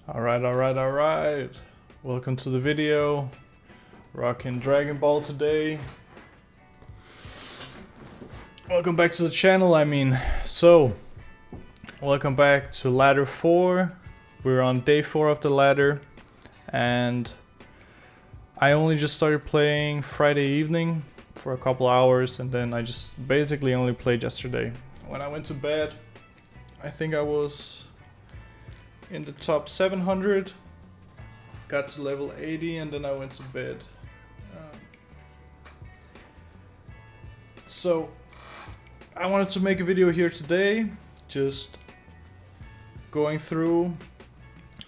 Alright. Welcome to the video. Rocking Dragon Ball today. Welcome back to the channel, welcome back to ladder 4. We're on day 4 of the ladder. And I only just started playing Friday evening for a couple hours. And then I just basically only played yesterday. When I went to bed, I think I was in the top 700, got to level 80, and then I went to bed. So I wanted to make a video here today, just going through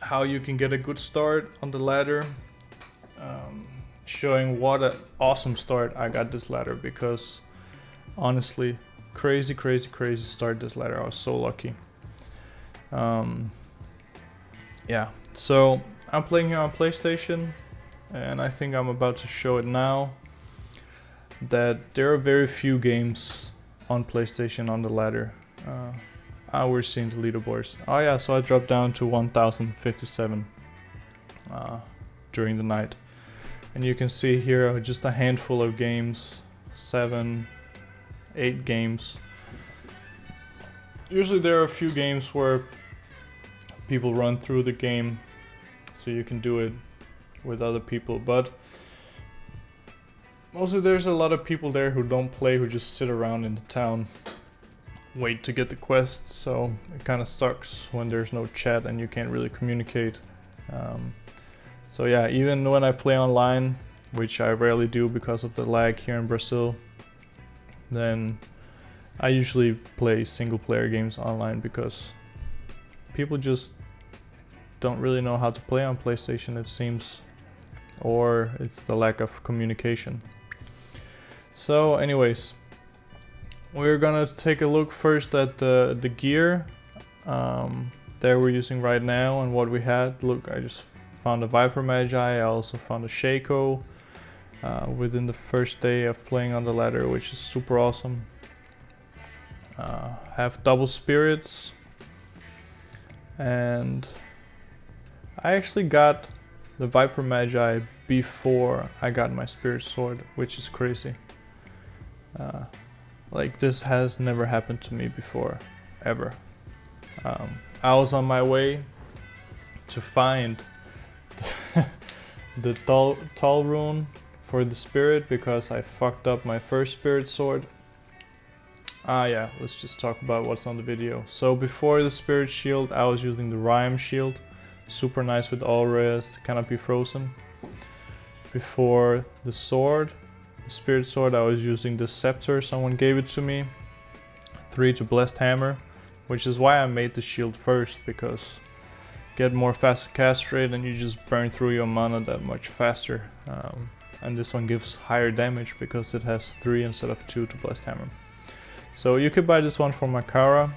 how you can get a good start on the ladder, showing what an awesome start I got this ladder, because honestly, crazy start this ladder. I was so lucky. Yeah, so I'm playing here on PlayStation, and I think I'm about to show it now that there are very few games on PlayStation on the ladder. We're seeing the leaderboards. Oh yeah, so I dropped down to 1057 during the night. And you can see here just a handful of games, 7, 8 games. Usually there are a few games where people run through the game, so you can do it with other people, but also there's a lot of people there who don't play, who just sit around in the town, wait to get the quests, so it kind of sucks when there's no chat and you can't really communicate. So yeah, even when I play online, which I rarely do because of the lag here in Brazil, then I usually play single player games online because people just don't really know how to play on PlayStation, it seems, or it's the lack of communication. So anyways, we're gonna take a look first at the gear that we're using right now and what we had. Look, I just found a Vipermagi, I also found a Shako within the first day of playing on the ladder, which is super awesome. Have double spirits, and I actually got the Vipermagi before I got my spirit sword, which is crazy. Like, this has never happened to me before, ever. I was on my way to find the Thul rune for the spirit because I fucked up my first spirit sword. Yeah, let's just talk about what's on the video. So before the spirit shield, I was using the rhyme shield. Super nice with all res, cannot be frozen. Before the sword, the spirit sword, I was using the scepter, someone gave it to me. 3 to blessed hammer, which is why I made the shield first, because get more faster cast rate and you just burn through your mana that much faster. And this one gives higher damage because it has 3 instead of 2 to blessed hammer. So you could buy this one from Makara,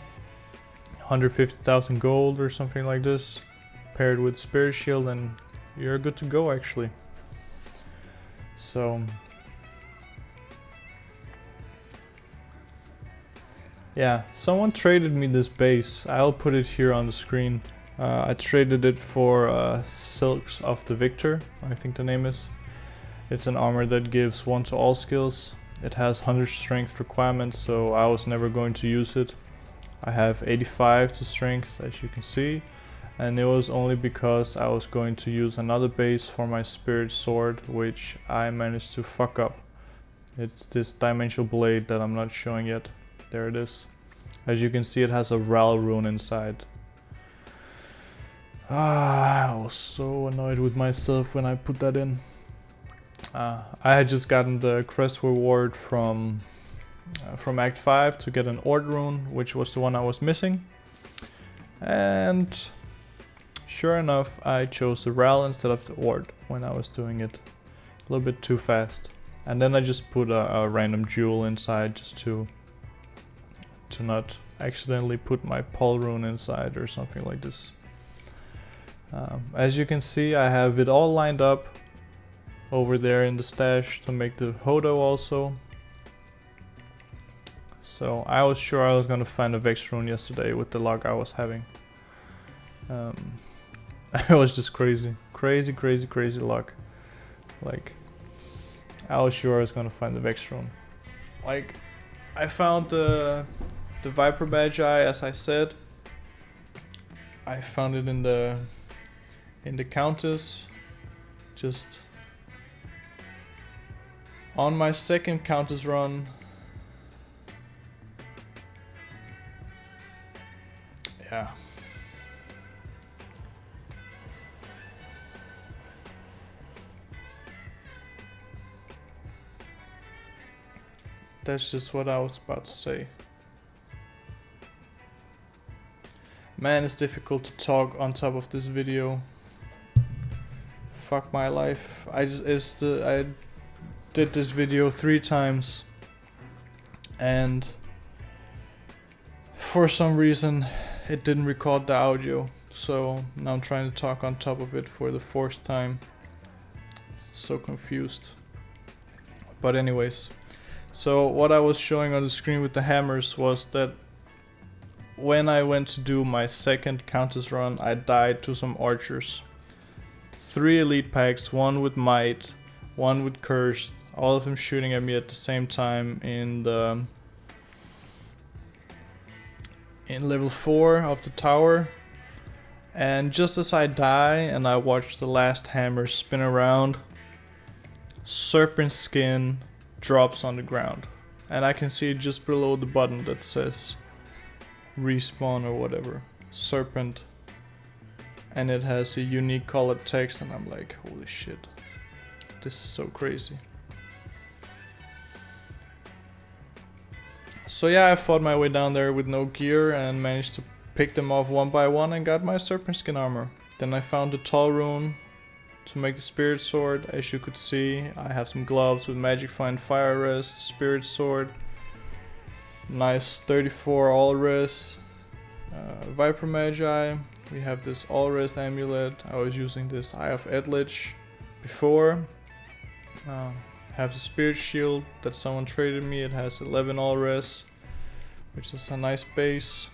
150,000 gold or something like this, paired with spirit shield, and you're good to go actually. So yeah, someone traded me this base. I'll put it here on the screen. I traded it for Silks of the Victor, I think the name is. It's an armor that gives 1 to all skills. It has 100 strength requirements, so I was never going to use it. I have 85 to strength, as you can see. And it was only because I was going to use another base for my spirit sword, which I managed to fuck up. It's this dimensional blade that I'm not showing yet. There it is. As you can see, it has a Ral rune inside. I was so annoyed with myself when I put that in. I had just gotten the crest reward from Act 5 to get an Ord rune, which was the one I was missing. And sure enough, I chose the Ral instead of the Ord when I was doing it a little bit too fast. And then I just put a random jewel inside just to not accidentally put my Pol rune inside or something like this. As you can see, I have it all lined up over there in the stash to make the Hodo also. So I was sure I was gonna find a Vex rune yesterday with the luck I was having. It was just crazy. Crazy luck. Like, I was sure I was gonna find the Vex rune. Like, I found the Vipermagi, as I said. I found it in the countess. Just on my second countess run. Yeah. That's just what I was about to say. Man, it's difficult to talk on top of this video. Fuck my life. I did this video 3 times, and for some reason it didn't record the audio, so now I'm trying to talk on top of it for the 4th time. So confused. But anyways, so what I was showing on the screen with the hammers was that when I went to do my second countess run, I died to some archers. 3 elite packs, 1 with might, 1 with curse, all of them shooting at me at the same time in level 4 of the tower. And just as I die and I watch the last hammer spin around, serpent skin drops on the ground, and I can see it just below the button that says respawn or whatever, serpent, and it has a unique colored text, and I'm like, holy shit, this is so crazy. So yeah, I fought my way down there with no gear and managed to pick them off one by one and got my serpent skin armor. Then I found the Thul rune to make the spirit sword. As you could see, I have some gloves with magic find, fire rest, spirit sword, nice 34 all rest, Vipermagi. We have this all rest amulet. I was using this Eye of Edlich before. Have the spirit shield that someone traded me. It has 11 all rest, which is a nice base.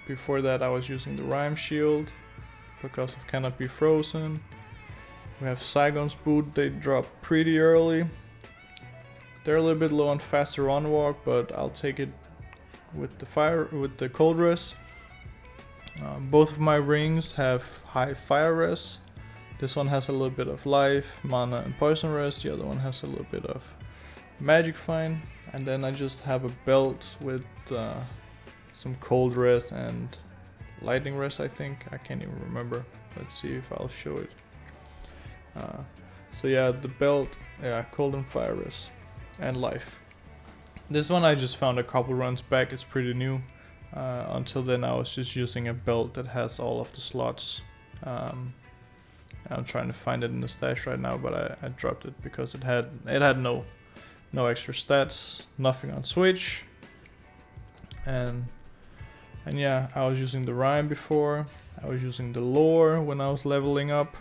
Before that I was using the Rhyme shield because of cannot be frozen. We have Saigon's boot. They drop pretty early. They're a little bit low on faster on walk, but I'll take it with the cold rest. Both of my rings have high fire rest. This one has a little bit of life, mana and poison rest. The other one has a little bit of magic find. And then I just have a belt with some cold rest and lightning rest, I think. I can't even remember. Let's see if I'll show it. So yeah, the belt, yeah, cold and fire rest and life. This one I just found a couple runs back. It's pretty new. Until then I was just using a belt that has all of the slots. I'm trying to find it in the stash right now, but I dropped it because it had no extra stats, nothing on switch, and yeah, I was using the Rhyme before. I was using the Lore when I was leveling up.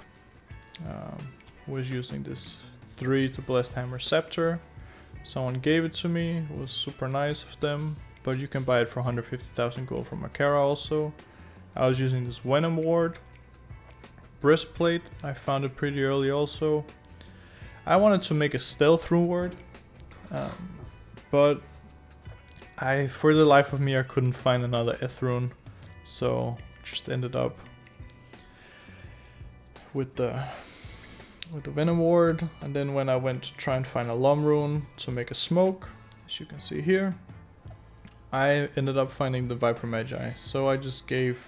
Was using this 3 to blessed hammer scepter. Someone gave it to me. It was super nice of them, but you can buy it for 150,000 gold from Makara also. I was using this Venom ward. Breastplate, I found it pretty early also. I wanted to make a stealth rune ward, but for the life of me I couldn't find another Eth rune, so just ended up with the Venom ward. And then when I went to try and find a Lum rune to make a smoke, as you can see here, I ended up finding the Vipermagi. So I just gave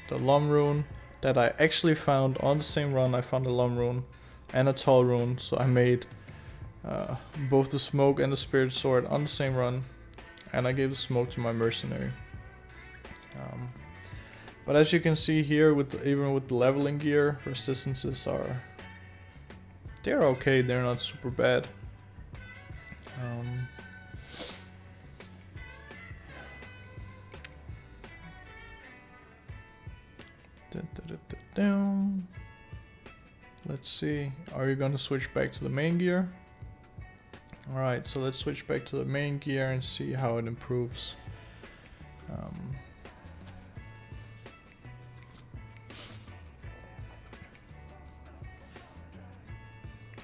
the Lum rune that I actually found on the same run. I found a Lum rune and a Thul rune, so I made both the smoke and the spirit sword on the same run, and I gave the smoke to my mercenary. But as you can see here, even with the leveling gear, resistances they're okay, they're not super bad. Let's see, are you gonna switch back to the main gear? Alright, so let's switch back to the main gear and see how it improves.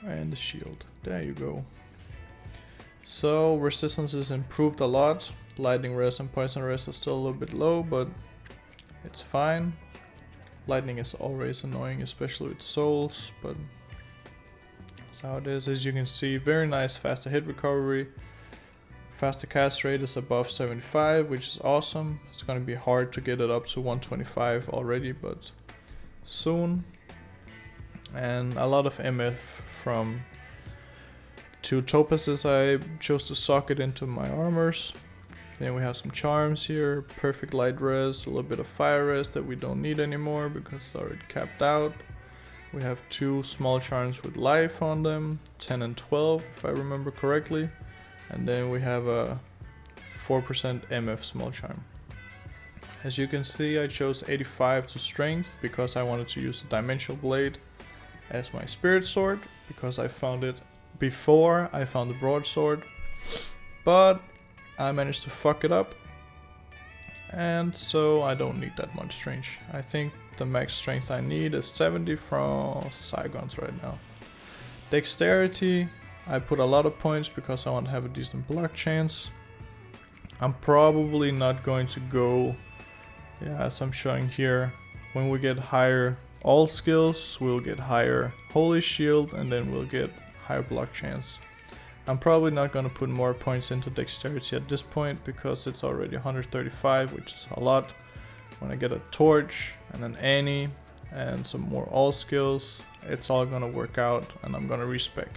And the shield. There you go. So resistance is improved a lot. Lightning res and poison res are still a little bit low, but it's fine. Lightning is always annoying, especially with souls, but that's how it is. As you can see, very nice faster hit recovery. Faster cast rate is above 75, which is awesome. It's going to be hard to get it up to 125 already, but soon. And a lot of MF from 2 topazes. I chose to sock it into my armors. Then we have some charms here, perfect light res, a little bit of fire res that we don't need anymore because it's already capped out. We have 2 small charms with life on them, 10 and 12 if I remember correctly. And then we have a 4% MF small charm. As you can see, I chose 85 to strength because I wanted to use the dimensional blade as my spirit sword, because I found it before I found the broadsword, but I managed to fuck it up, and so I don't need that much strength. I think the max strength I need is 70 from Saigons right now. Dexterity, I put a lot of points because I want to have a decent block chance. I'm probably not going to go, as I'm showing here, when we get higher all skills, we'll get higher holy shield, and then we'll get higher block chance. I'm probably not going to put more points into dexterity at this point because it's already 135, which is a lot. When I get a torch and an Annie and some more all skills, it's all going to work out and I'm going to respec.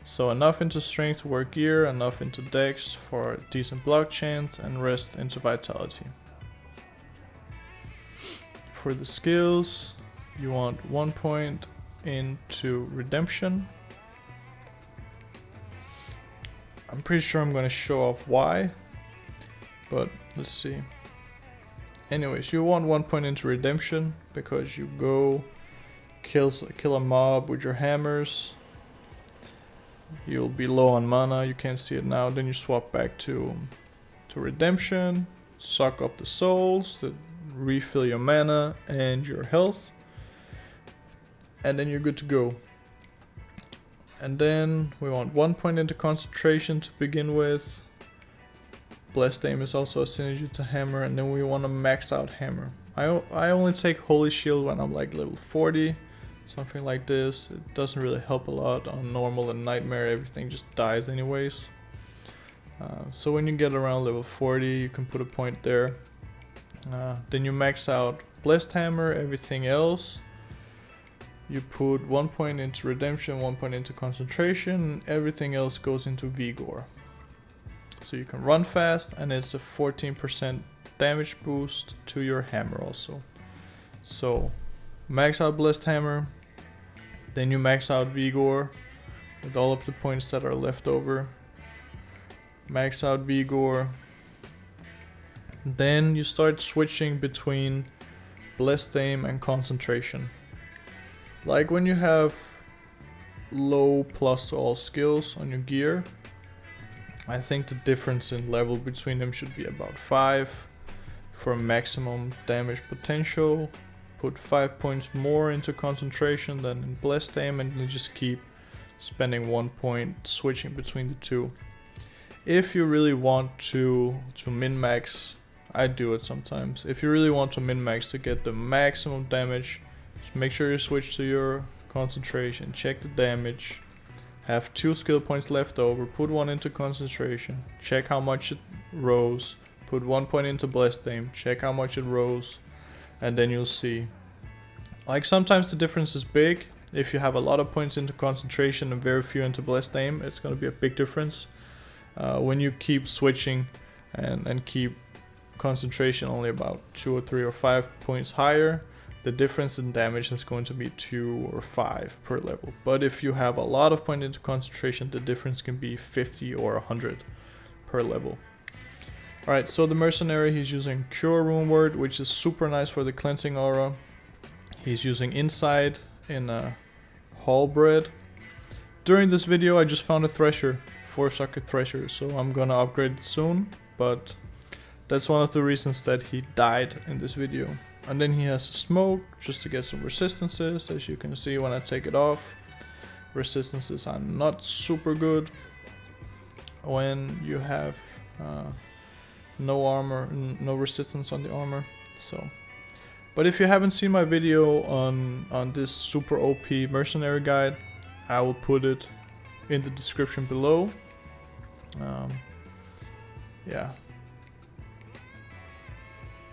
So enough into strength to work gear, enough into dex for a decent block chance, and rest into vitality. For the skills, you want 1 point into redemption. I'm pretty sure I'm going to show off why, but let's see. Anyways, you want 1 point into redemption because you go kill a mob with your hammers. You'll be low on mana, you can't see it now. Then you swap back to redemption, suck up the souls, refill your mana and your health, and then you're good to go. And then we want 1 point into concentration to begin with. Blessed Aim is also a synergy to hammer, and then we want to max out hammer. I only take holy shield when I'm like level 40, something like this. It doesn't really help a lot on normal and nightmare, everything just dies anyways. So when you get around level 40, you can put a point there. Then you max out blessed hammer, everything else. You put 1 point into redemption, 1 point into concentration, and everything else goes into vigor. So you can run fast, and it's a 14% damage boost to your hammer also. So max out blessed hammer, then you max out vigor with all of the points that are left over. Max out vigor. Then you start switching between blessed aim and concentration. Like when you have low plus to all skills on your gear, I think the difference in level between them should be about 5 for maximum damage potential. Put 5 points more into concentration than in blessed aim, and then just keep spending 1 point switching between the two. If you really want to min-max, I do it sometimes. If you really want to min-max to get the maximum damage, make sure you switch to your concentration, check the damage, have 2 skill points left over, put 1 into concentration, check how much it rose, put 1 point into blessed aim, check how much it rose, and then you'll see. Like sometimes the difference is big. If you have a lot of points into concentration and very few into blessed aim, it's going to be a big difference. When you keep switching and keep concentration only about 2 or 3 or 5 points higher, the difference in damage is going to be 2 or 5 per level. But if you have a lot of points into concentration, the difference can be 50 or 100 per level. Alright, so the mercenary, he's using Cure Rune Word, which is super nice for the cleansing aura. He's using Insight in Halberd. During this video I just found a Thresher, 4-socket Thresher, so I'm gonna upgrade it soon, but that's one of the reasons that he died in this video. And then he has Smoke, just to get some resistances, as you can see when I take it off. resistances are not super good when you have no armor, no resistance on the armor. So, but if you haven't seen my video on this super OP mercenary guide, I will put it in the description below. Yeah.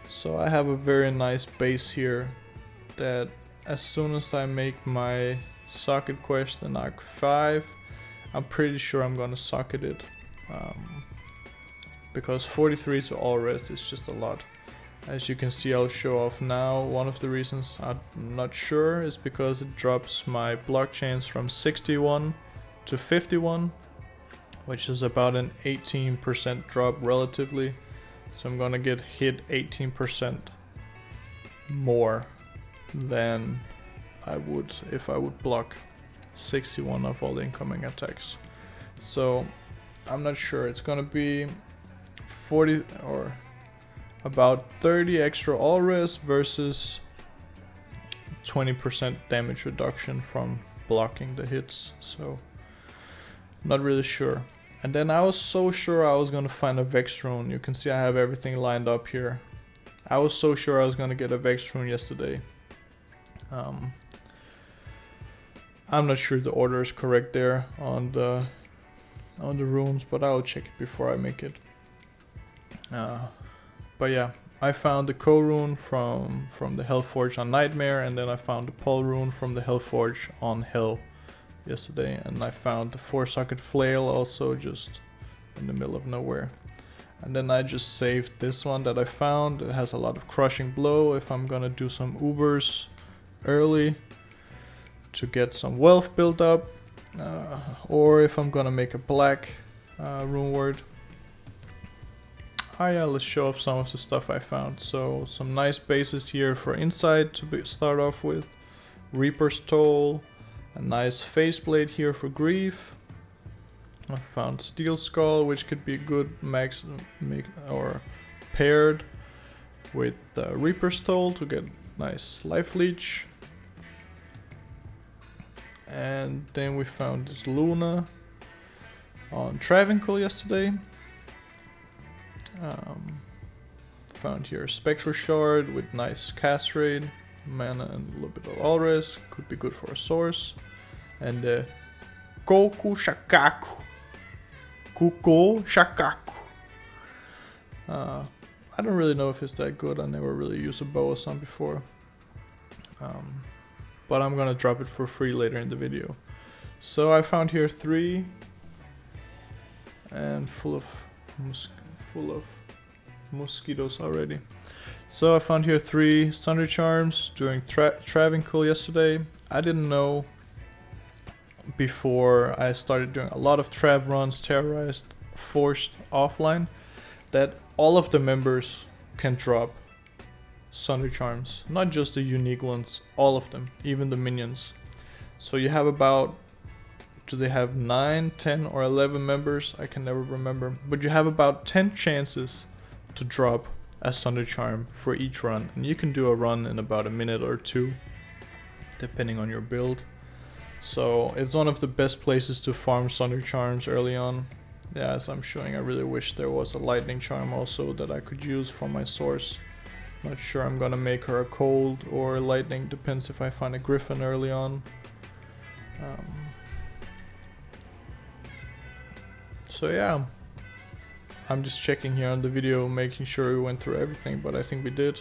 So I have a very nice base here that as soon as I make my socket quest in Arc 5, I'm pretty sure I'm gonna socket it. Because 43 to all rest is just a lot. As you can see, I'll show off now. One of the reasons I'm not sure is because it drops my blockchains from 61 to 51, which is about an 18% drop relatively. So I'm gonna get hit 18% more than I would if I would block 61 of all the incoming attacks. So I'm not sure. It's gonna be 40 or about 30 extra all res versus 20% damage reduction from blocking the hits. So not really sure. And then I was so sure I was gonna find a Vex rune. You can see I have everything lined up here. I was so sure I was gonna get a Vex rune yesterday. I'm not sure the order is correct there on the runes, but I'll check it before I make it. But yeah, I found the Ko rune from the Hellforge on Nightmare, and then I found the Pole rune from the Hellforge on Hell yesterday, and I found the 4-socket flail also just in the middle of nowhere. And then I just saved this one that I found. It has a lot of crushing blow if I'm gonna do some Ubers early to get some wealth built up, or if I'm gonna make a black rune word. Oh yeah, let's show off some of the stuff I found. So some nice bases here for inside to start off with. Reaper's Toll, a nice faceplate here for grief. I found Steel Skull, which could be good or paired with Reaper's Toll to get nice life leech. And then we found this Luna on Travancore yesterday. Found here a Spectral Shard with nice cast rate, mana and a little bit of all res. Could be good for a source. And the Koku Shakaku. Kuko Shakaku. I don't really know if it's that good. I never really used a bow or something before. But I'm gonna drop it for free later in the video. So I found here 3 and full of mosquitoes already. So I found here 3 Thunder Charms during Travancore yesterday. I didn't know before I started doing a lot of Trav runs, terrorized, forced offline, that all of the members can drop Thunder Charms. Not just the unique ones, all of them, even the minions. So you have about, do they have 9, 10 or 11 members? I can never remember. But you have about 10 chances to drop a Thunder Charm for each run. And you can do a run in about a minute or 2, depending on your build. So it's one of the best places to farm Thunder Charms early on. Yeah, as I'm showing, I really wish there was a Lightning Charm also that I could use for my source. Not sure I'm gonna make her a cold or a lightning, depends if I find a Griffin early on. So yeah, I'm just checking here on the video, making sure we went through everything, but I think we did.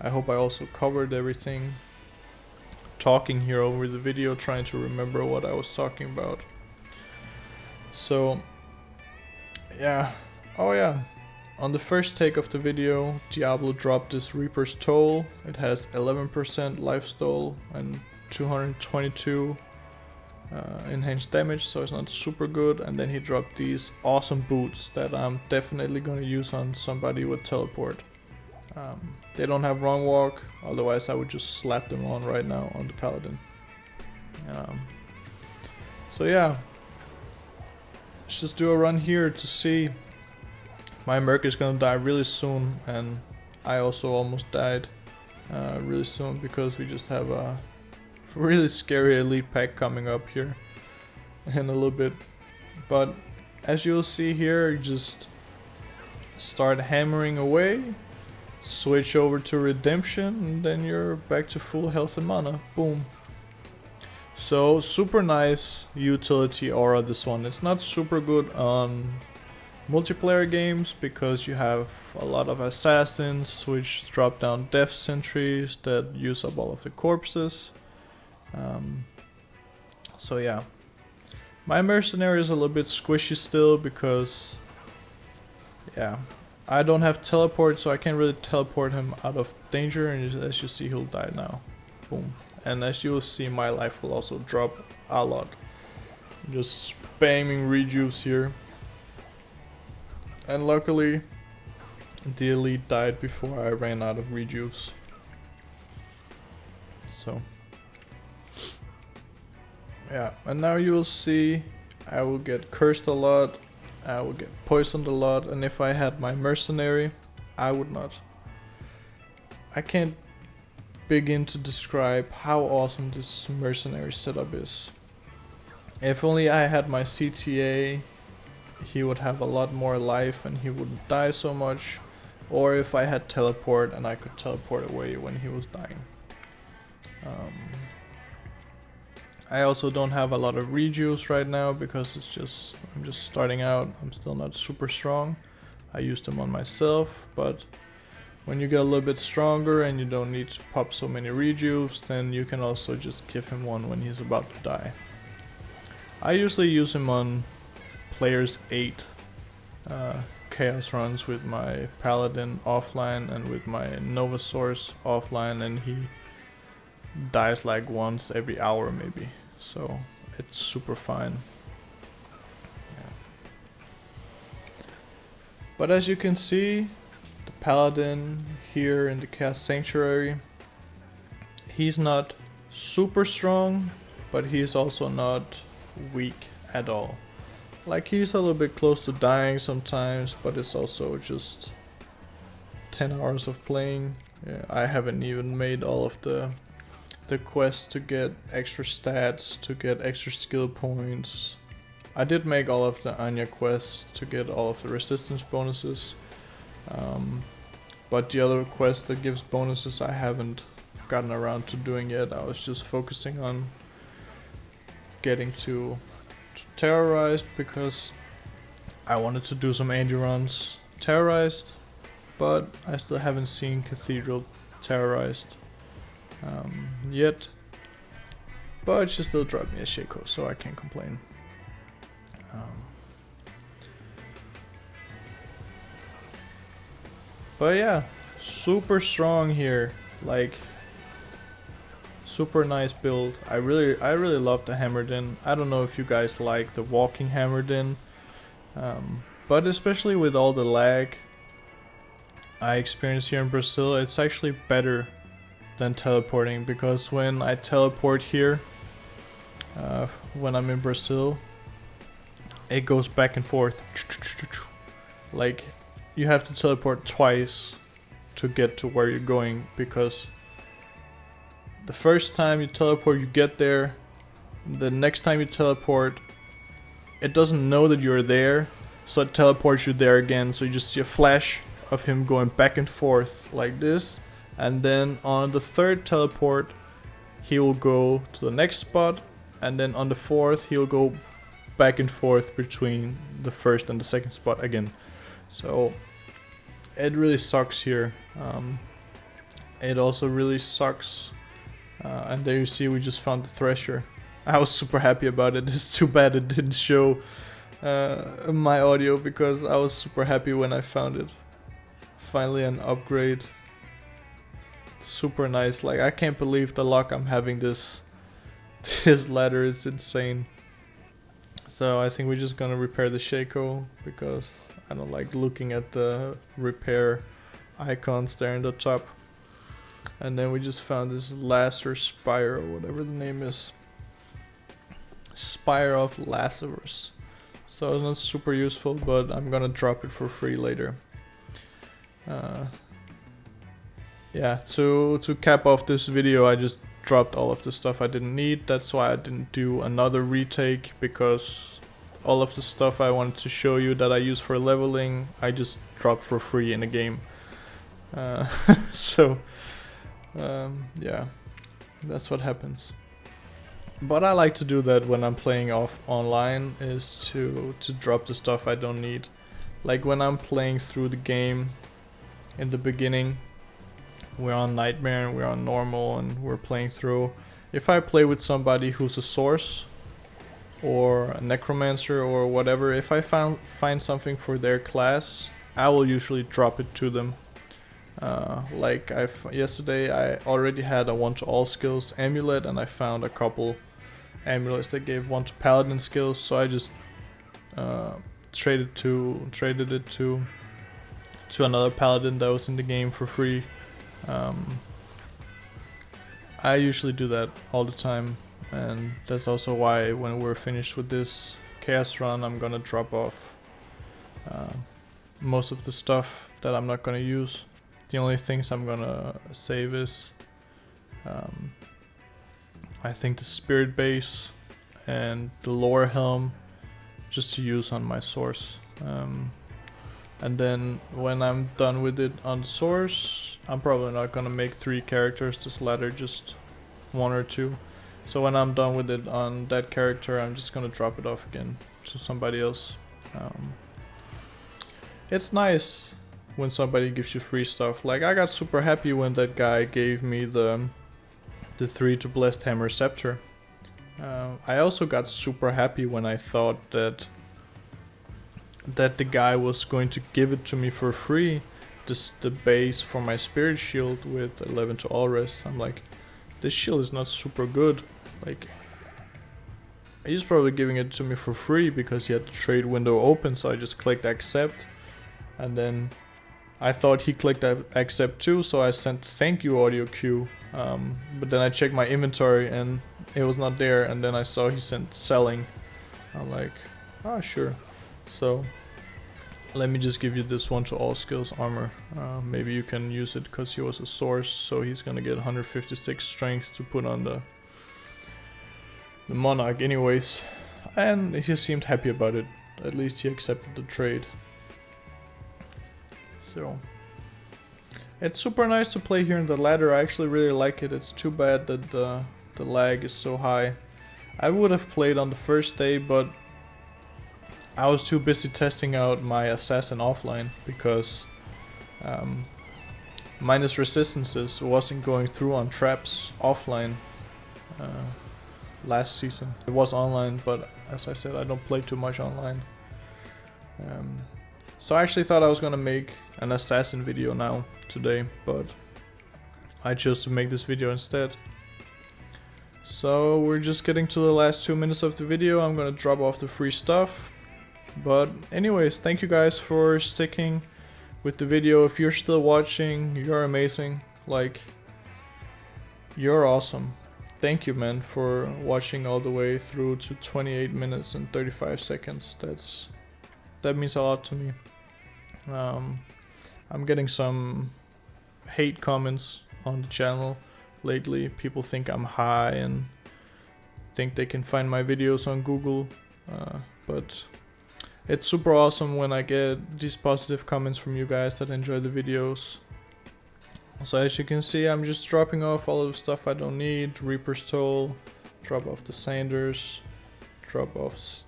I hope I also covered everything. Talking here over the video, trying to remember what I was talking about. So yeah, oh yeah, on the first take of the video, Diablo dropped this Reaper's Toll. It has 11% lifesteal and 222 enhanced damage, so it's not super good. And then he dropped these awesome boots that I'm definitely gonna use on somebody with teleport. They don't have wrong walk, otherwise I would just slap them on right now on the Paladin. So yeah, let's just do a run here to see. My Merc is gonna die really soon, and I also almost died really soon because we just have a really scary elite pack coming up here in a little bit. But as you'll see here, you just start hammering away, switch over to redemption, and then you're back to full health and mana. Boom. So super nice utility aura, this one. It's not super good on multiplayer games because you have a lot of assassins which drop down death sentries that use up all of the corpses. So yeah, my mercenary is a little bit squishy still because, yeah, I don't have teleport, so I can't really teleport him out of danger, and as you see, he'll die now. Boom. And as you will see, my life will also drop a lot. Just spamming rejuves here. And luckily, the elite died before I ran out of rejuves. So, yeah, and now you will see I will get cursed a lot, I will get poisoned a lot, and if I had my mercenary, I would not. I can't begin to describe how awesome this mercenary setup is. If only I had my CTA, he would have a lot more life and he wouldn't die so much. Or if I had teleport and I could teleport away when he was dying. I also don't have a lot of rejuves right now because I'm just starting out. I'm still not super strong. I used them on myself, but when you get a little bit stronger and you don't need to pop so many rejuves, then you can also just give him one when he's about to die. I usually use him on players 8 chaos runs with my Paladin offline and with my Nova Source offline, and he dies like once every hour maybe, so it's super fine. Yeah. But as you can see, the Paladin here in the Chaos Sanctuary, he's not super strong, but he's also not weak at all. Like, he's a little bit close to dying sometimes, but it's also just 10 hours of playing. Yeah, I haven't even made all of the quests to get extra stats, to get extra skill points. I did make all of the Anya quests to get all of the resistance bonuses. But the other quest that gives bonuses I haven't gotten around to doing yet. I was just focusing on getting to Terrorized because I wanted to do some Andy runs Terrorized, but I still haven't seen Cathedral Terrorized yet. But she still dropped me a Shako, so I can't complain. But yeah, super strong here, like super nice build. I really love the Hammerdin. I don't know if you guys like the walking Hammerdin, but especially with all the lag I experience here in Brazil, it's actually better than teleporting, because when I teleport here, when I'm in Brazil, it goes back and forth. Like, you have to teleport twice to get to where you're going, because the first time you teleport, you get there. The next time you teleport, it doesn't know that you're there, so it teleports you there again. So you just see a flash of him going back and forth like this. And then on the third teleport, he will go to the next spot. And then on the fourth, he'll go back and forth between the first and the second spot again. So it really sucks here. It also really sucks. And there you see we just found the Thresher. I was super happy about it. It's too bad it didn't show my audio, because I was super happy when I found it. Finally an upgrade. Super nice. Like, I can't believe the luck I'm having this ladder. It's insane. So I think we're just gonna repair the Shako, because I don't like looking at the repair icons there in the top. And then we just found this Lacer Spire, or whatever the name is. Spire of Lazarus. So it's not super useful, but I'm gonna drop it for free later. Yeah, to cap off this video, I just dropped all of the stuff I didn't need. That's why I didn't do another retake, because all of the stuff I wanted to show you that I use for leveling, I just dropped for free in the game. So yeah, that's what happens. But I like to do that when I'm playing off online, is to drop the stuff I don't need. Like when I'm playing through the game in the beginning, we're on Nightmare and we're on Normal and we're playing through. If I play with somebody who's a Source or a Necromancer or whatever, if I find something for their class, I will usually drop it to them. Like yesterday I already had a 1 to all skills amulet, and I found a couple amulets that gave 1 to Paladin skills, so I just traded it to another Paladin that was in the game for free. I usually do that all the time, and that's also why when we're finished with this chaos run, I'm gonna drop off most of the stuff that I'm not gonna use. The only things I'm gonna save is I think the Spirit Base and the Lore Helm, just to use on my source. And then when I'm done with it on the source, I'm probably not gonna make 3 characters this ladder, just 1 or 2. So when I'm done with it on that character, I'm just gonna drop it off again to somebody else. It's nice when somebody gives you free stuff. Like I got super happy when that guy gave me the 3 to Blessed Hammer Scepter. I also got super happy when I thought that the guy was going to give it to me for free, just the base for my Spirit Shield with 11 to all rest. I'm like, this shield is not super good. Like, he's probably giving it to me for free because he had the trade window open, so I just clicked accept, and then I thought he clicked accept too, so I sent thank you audio cue. But then I checked my inventory and it was not there, and then I saw he sent selling. I'm like, ah, sure. So let me just give you this 1 to all skills armor. Maybe you can use it because he was a source, so he's gonna get 156 strength to put on the monarch anyways. And he seemed happy about it. At least he accepted the trade. So it's super nice to play here in the ladder. I actually really like it. It's too bad that the lag is so high. I would have played on the first day, but I was too busy testing out my assassin offline because minus resistances wasn't going through on traps offline last season. It was online, but as I said, I don't play too much online. So I actually thought I was gonna make an assassin video now today, but I chose to make this video instead. So we're just getting to the last 2 minutes of the video. I'm gonna drop off the free stuff. But anyways, thank you guys for sticking with the video. If you're still watching, you're amazing. Like, you're awesome. Thank you, man, for watching all the way through to 28 minutes and 35 seconds. That means a lot to me. I'm getting some hate comments on the channel lately. People think I'm high and think they can find my videos on Google, but it's super awesome when I get these positive comments from you guys that enjoy the videos. So as you can see, I'm just dropping off all of the stuff I don't need. Reaper's Toll, drop off the Sanders, drop off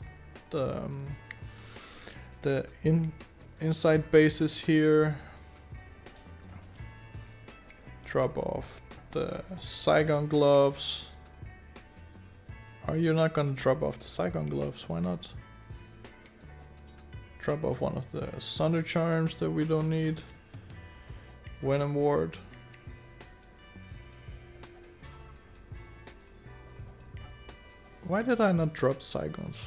the inside bases here, drop off the Saigon gloves. Are you not gonna drop off the Saigon gloves? Why not? Drop off one of the Sunder Charms that we don't need. Venom Ward. Why did I not drop Saigons?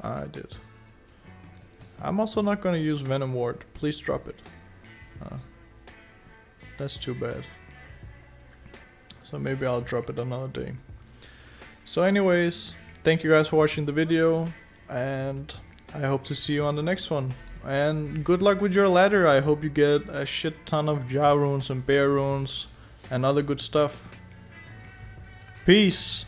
I did. I'm also not gonna use Venom Ward. Please drop it. That's too bad. So maybe I'll drop it another day. So anyways, thank you guys for watching the video, and I hope to see you on the next one. And good luck with your ladder. I hope you get a shit ton of Jaw runes and Bear runes and other good stuff. Peace.